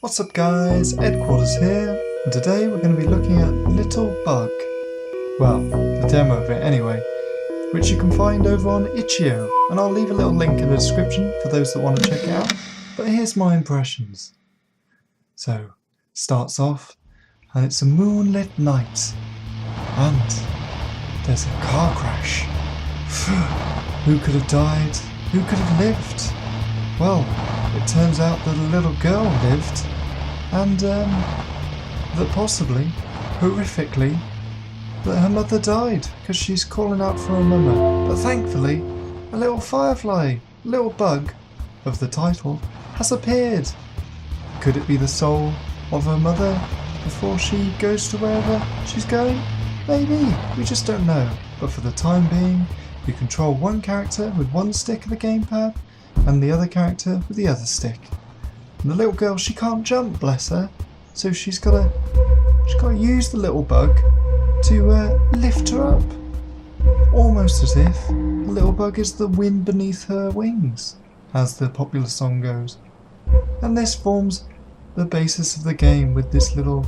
What's up guys, Headquarters here, and today we're going to be looking at Little Bug. Well, the demo of it anyway, which you can find over on Itch.io, and I'll leave a little link in the description for those that want to check it out, but here's my impressions. So, starts off, and it's a moonlit night, and there's a car crash. Who could have died? Who could have lived? Well, it turns out that a little girl lived, and that possibly, horrifically, that her mother died because she's calling out for her mama. But thankfully, a little firefly, little bug of the title, has appeared. Could it be the soul of her mother before she goes to wherever she's going? Maybe, we just don't know. But for the time being, you control one character with one stick of the gamepad, and the other character with the other stick. And the little girl, she can't jump, bless her, so she's gotta use the little bug to lift her up. Almost as if the little bug is the wind beneath her wings, as the popular song goes. And this forms the basis of the game with this little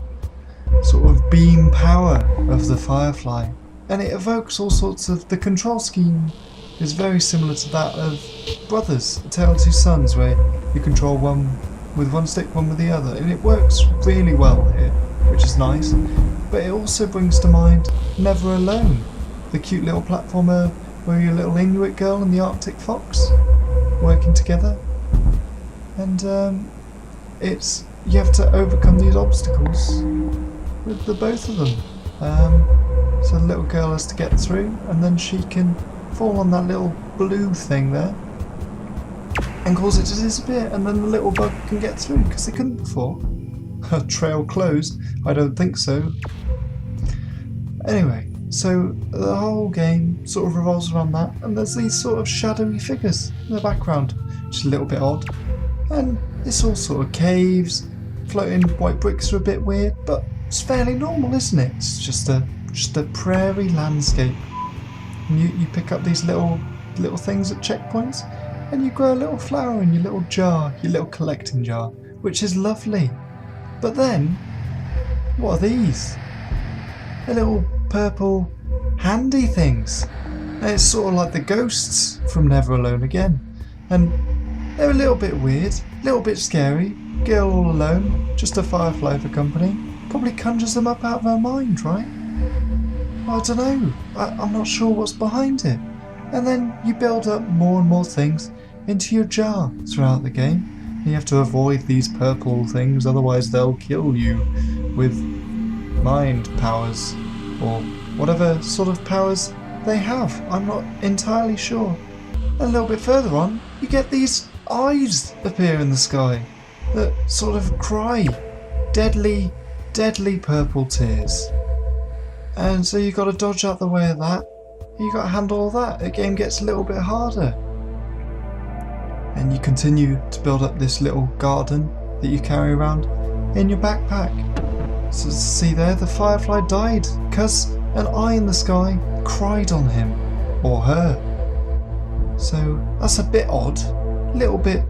sort of beam power of the firefly. And it evokes all sorts of... the control scheme is very similar to that of Brothers, A Tale of Two Sons, where you control one with one stick, one with the other, and it works really well here, which is nice. But it also brings to mind Never Alone, the cute little platformer where you're a little Inuit girl and the Arctic fox working together. And you have to overcome these obstacles with the both of them. So the little girl has to get through, and then she can fall on that little blue thing there and cause it to disappear, and then the little bug can get through because they couldn't before. Trail closed? I don't think so. Anyway, so the whole game sort of revolves around that, and there's these sort of shadowy figures in the background, which is a little bit odd. And it's all sort of caves, floating white bricks are a bit weird, but it's fairly normal, isn't it? It's just a prairie landscape. And you pick up these little things at checkpoints, and you grow a little flower in your little jar, your little collecting jar, which is lovely. But then, what are these? They're little purple handy things. And it's sort of like the ghosts from Never Alone again. And they're a little bit weird, a little bit scary. Girl all alone, just a firefly for company. Probably conjures them up out of her mind, right? I don't know, I'm not sure what's behind it. And then you build up more and more things into your jar throughout the game. And you have to avoid these purple things, otherwise they'll kill you with mind powers or whatever sort of powers they have. I'm not entirely sure. A little bit further on, you get these eyes appear in the sky that sort of cry deadly, deadly purple tears. And so you've got to dodge out the way of that. You've got to handle all that. The game gets a little bit harder. And you continue to build up this little garden that you carry around in your backpack. So see there, the firefly died because an eye in the sky cried on him or her. So that's a bit odd, a little bit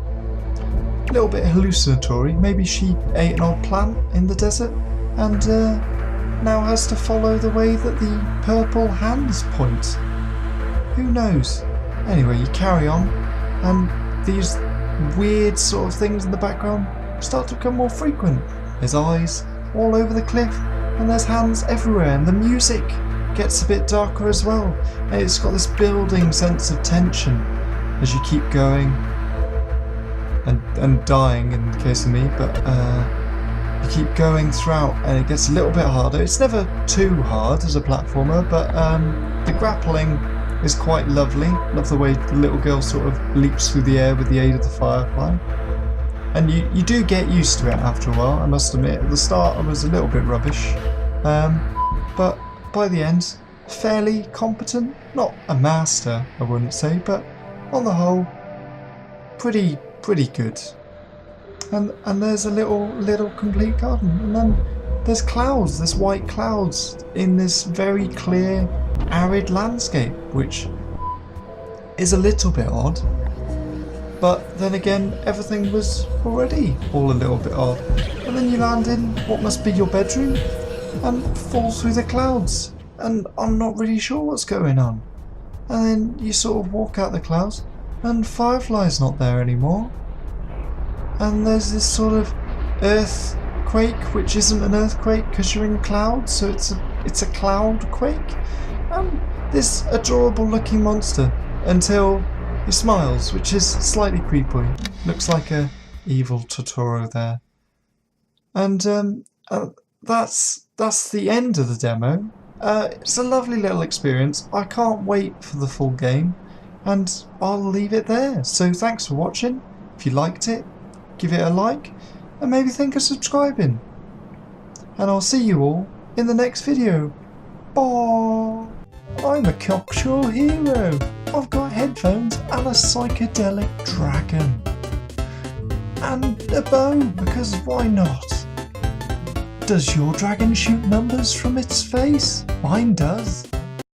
hallucinatory. Maybe she ate an odd plant in the desert and now has to follow the way that the purple hands point. Who knows? Anyway, you carry on, and these weird sort of things in the background start to become more frequent. There's eyes all over the cliff, and there's hands everywhere, and the music gets a bit darker as well. And it's got this building sense of tension as you keep going and dying in the case of me, but you keep going throughout, and it gets a little bit harder. It's never too hard as a platformer, but the grappling is quite lovely. Love the way the little girl sort of leaps through the air with the aid of the firefly. And you do get used to it after a while, I must admit. At the start I was a little bit rubbish, but by the end, fairly competent. Not a master, I wouldn't say, but on the whole, pretty good. And there's a little complete garden, and then there's clouds, there's white clouds in this very clear, arid landscape, which is a little bit odd. But then again, everything was already all a little bit odd. And then you land in what must be your bedroom and fall through the clouds. And I'm not really sure what's going on. And then you sort of walk out the clouds and Firefly's not there anymore. And there's this sort of earthquake, which isn't an earthquake because you're in clouds, so it's a cloud quake. And this adorable looking monster until he smiles, which is slightly creepy. Looks like a evil Totoro there. And that's the end of the demo. It's a lovely little experience. I can't wait for the full game, and I'll leave it there. So thanks for watching. If you liked it, give it a like, and maybe think of subscribing. And I'll see you all in the next video. Bye! I'm a cocksure hero. I've got headphones and a psychedelic dragon. And a bow, because why not? Does your dragon shoot numbers from its face? Mine does.